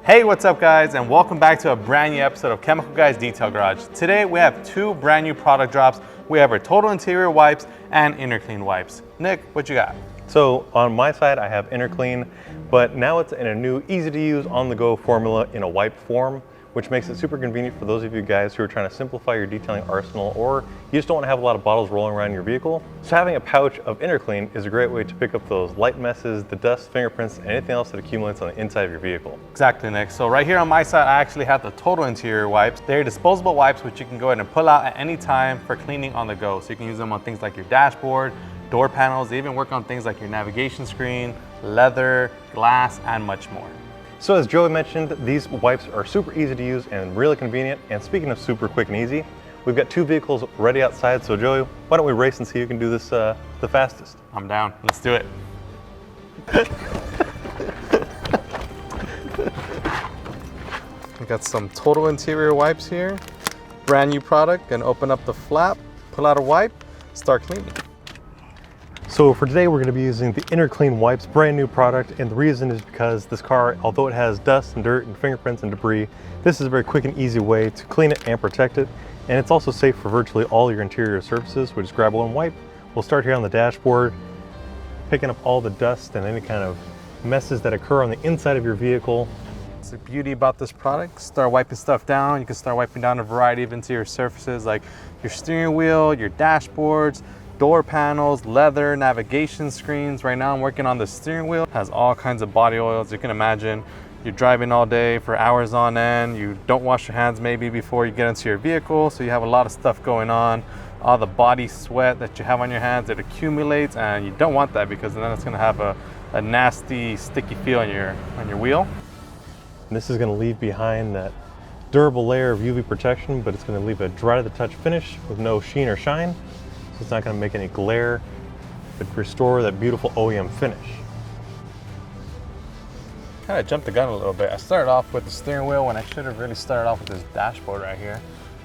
Hey, what's up guys, and welcome back to a brand new episode of Chemical Guys Detail Garage. Today we have two brand new product drops. We have our Total Interior Wipes and Innerclean Wipes. Nick, what you got? So on my side I have Innerclean, but now it's in a new easy to use on the go formula in a wipe form, which makes it super convenient for those of you guys who are trying to simplify your detailing arsenal, or you just don't want to have a lot of bottles rolling around your vehicle. So having a pouch of Innerclean is a great way to pick up those light messes, the dust, fingerprints, and anything else that accumulates on the inside of your vehicle. Exactly, Nick. So right here on my side, I actually have the Total Interior Wipes. They're disposable wipes which you can go ahead and pull out at any time for cleaning on the go. So you can use them on things like your dashboard, door panels. They even work on things like your navigation screen, leather, glass, and much more. So as Joey mentioned, these wipes are super easy to use and really convenient. And speaking of super quick and easy, we've got two vehicles ready outside. So Joey, why don't we race and see who can do this the fastest? I'm down. Let's do it. We got some Total Interior Wipes here. Brand new product. Gonna open up the flap, pull out a wipe, start cleaning. So for today, we're going to be using the Innerclean Wipes, brand new product, and the reason is because this car, although it has dust and dirt and fingerprints and debris, this is a very quick and easy way to clean it and protect it, and it's also safe for virtually all your interior surfaces. We just grab one wipe. We'll start here on the dashboard, picking up all the dust and any kind of messes that occur on the inside of your vehicle. It's the beauty about this product. Start wiping stuff down. You can start wiping down a variety of interior surfaces like your steering wheel, your dashboards, door panels, leather, navigation screens. Right now I'm working on the steering wheel. It has all kinds of body oils. You can imagine you're driving all day for hours on end. You don't wash your hands maybe before you get into your vehicle, so you have a lot of stuff going on. All the body sweat that you have on your hands, it accumulates, and you don't want that because then it's gonna have a nasty sticky feel on your wheel. And this is gonna leave behind that durable layer of UV protection, but it's gonna leave a dry to the touch finish with no sheen or shine. So it's not going to make any glare, but restore that beautiful OEM finish. Kind of jumped the gun a little bit. I started off with the steering wheel when I should have really started off with this dashboard right here.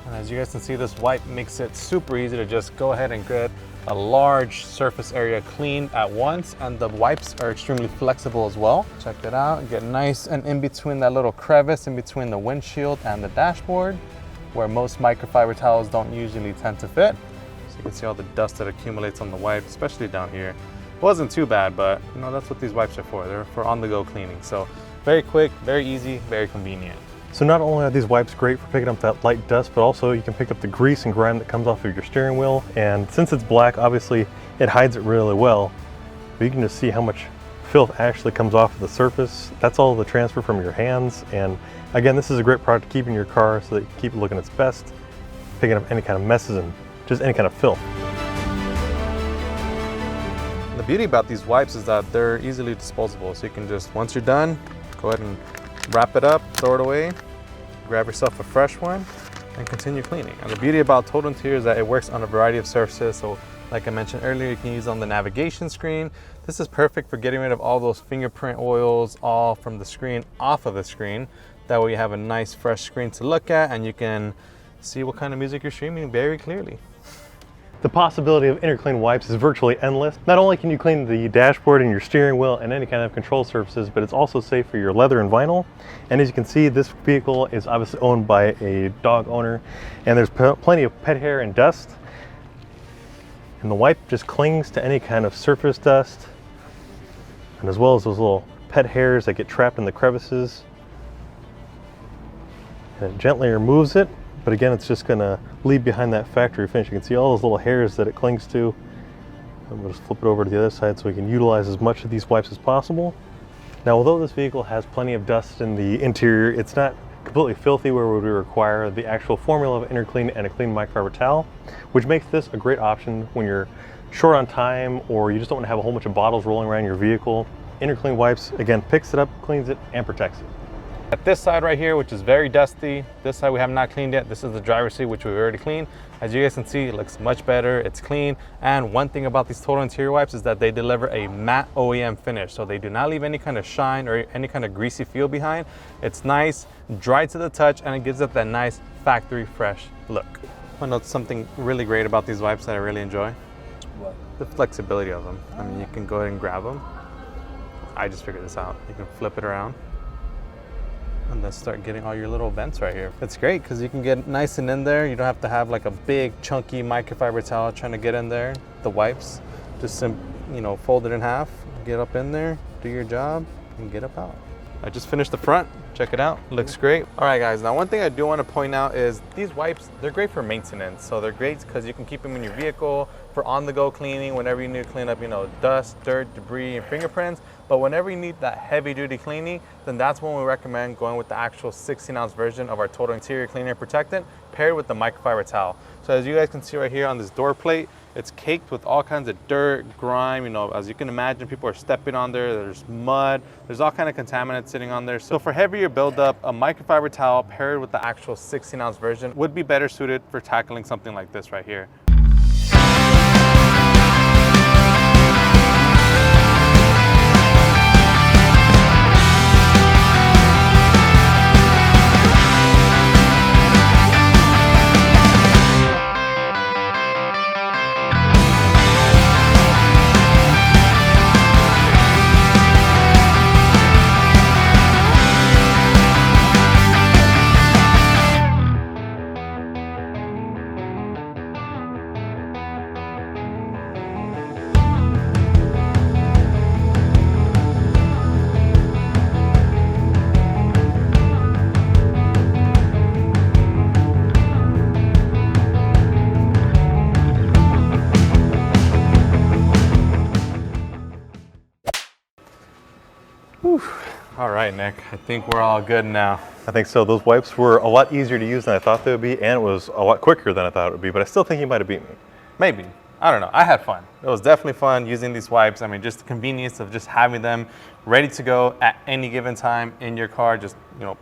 And as you guys can see, this wipe makes it super easy to just go ahead and get a large surface area cleaned at once. And the wipes are extremely flexible as well. Check that out. Get nice and in between that little crevice in between the windshield and the dashboard, where most microfiber towels don't usually tend to fit. You can see all the dust that accumulates on the wipe, especially down here. It wasn't too bad, but you know, that's what these wipes are for. They're for on-the-go cleaning. So very quick, very easy, very convenient. So not only are these wipes great for picking up that light dust, but also you can pick up the grease and grime that comes off of your steering wheel. And since it's black, obviously it hides it really well. But you can just see how much filth actually comes off of the surface. That's all the transfer from your hands. And again, this is a great product to keep in your car so that you can keep it looking its best, picking up any kind of messes and just any kind of filth. The beauty about these wipes is that they're easily disposable. So you can just, once you're done, go ahead and wrap it up, throw it away, grab yourself a fresh one, and continue cleaning. And the beauty about Total Interior is that it works on a variety of surfaces. So like I mentioned earlier, you can use it on the navigation screen. This is perfect for getting rid of all those fingerprint oils all from the screen, off of the screen. That way you have a nice fresh screen to look at and you can see what kind of music you're streaming very clearly. The possibility of Innerclean wipes is virtually endless. Not only can you clean the dashboard and your steering wheel and any kind of control surfaces, but it's also safe for your leather and vinyl. And as you can see, this vehicle is obviously owned by a dog owner, and there's plenty of pet hair and dust. And the wipe just clings to any kind of surface dust, and as well as those little pet hairs that get trapped in the crevices. And it gently removes it. But again, it's just gonna leave behind that factory finish. You can see all those little hairs that it clings to. And we'll just flip it over to the other side so we can utilize as much of these wipes as possible. Now, although this vehicle has plenty of dust in the interior, it's not completely filthy where we require the actual formula of Innerclean and a clean microfiber towel, which makes this a great option when you're short on time or you just don't want to have a whole bunch of bottles rolling around your vehicle. Innerclean wipes, again, picks it up, cleans it, and protects it. At this side right here, which is very dusty, this side we have not cleaned yet. This is the driver's seat, which we've already cleaned. As you guys can see, it looks much better, it's clean. And one thing about these Total Interior Wipes is that they deliver a matte OEM finish. So they do not leave any kind of shine or any kind of greasy feel behind. It's nice, dry to the touch, and it gives it that nice factory fresh look. I know something really great about these wipes that I really enjoy. What? The flexibility of them. I mean, you can go ahead and grab them. I just figured this out. You can flip it around. And and then start getting all your little vents right here. It's great because you can get nice and in there. You don't have to have like a big chunky microfiber towel trying to get in there. The wipes, just fold it in half, get up in there, do your job, and get up out. I just finished the front. Check it out, looks great. All right guys, now one thing I do want to point out is these wipes, they're great for maintenance. So they're great because you can keep them in your vehicle for on-the-go cleaning whenever you need to clean up, dust, dirt, debris, and fingerprints. But whenever you need that heavy-duty cleaning, then that's when we recommend going with the actual 16-ounce version of our Total Interior Cleaner Protectant paired with the microfiber towel. So as you guys can see right here on this door plate, it's caked with all kinds of dirt, grime, as you can imagine, people are stepping on there, there's mud, there's all kind of contaminants sitting on there. So for heavier buildup, a microfiber towel paired with the actual 16-ounce version would be better suited for tackling something like this right here. Whew. All right, Nick, I think we're all good now. I think so. Those wipes were a lot easier to use than I thought they would be, and it was a lot quicker than I thought it would be, but I still think you might have beat me. Maybe. I don't know. I had fun. It was definitely fun using these wipes. I mean, just the convenience of just having them ready to go at any given time in your car. Just,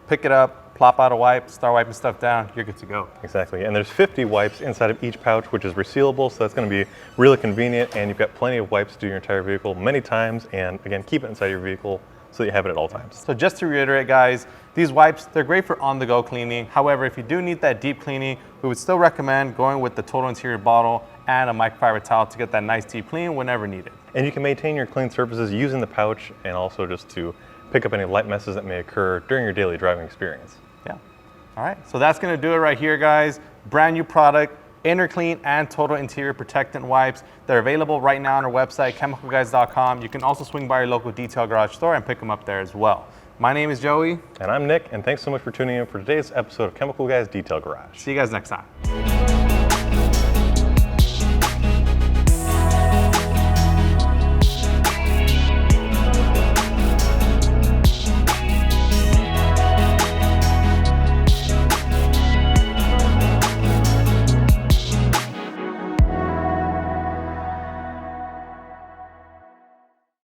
pick it up, plop out a wipe, start wiping stuff down, you're good to go. Exactly. And there's 50 wipes inside of each pouch, which is resealable, so that's going to be really convenient, and you've got plenty of wipes to do your entire vehicle many times, and again, keep it inside your vehicle so that you have it at all times. So just to reiterate, guys, these wipes, they're great for on-the-go cleaning. However, if you do need that deep cleaning, we would still recommend going with the Total Interior bottle and a microfiber towel to get that nice deep clean whenever needed. And you can maintain your clean surfaces using the pouch, and also just to pick up any light messes that may occur during your daily driving experience. Yeah. All right, so that's gonna do it right here, guys. Brand new product, Innerclean and Total Interior Protectant wipes. They're available right now on our website, chemicalguys.com. You can also swing by your local detail garage store and pick them up there as well. My name is Joey. And I'm Nick, and thanks so much for tuning in for today's episode of Chemical Guys Detail Garage. See you guys next time.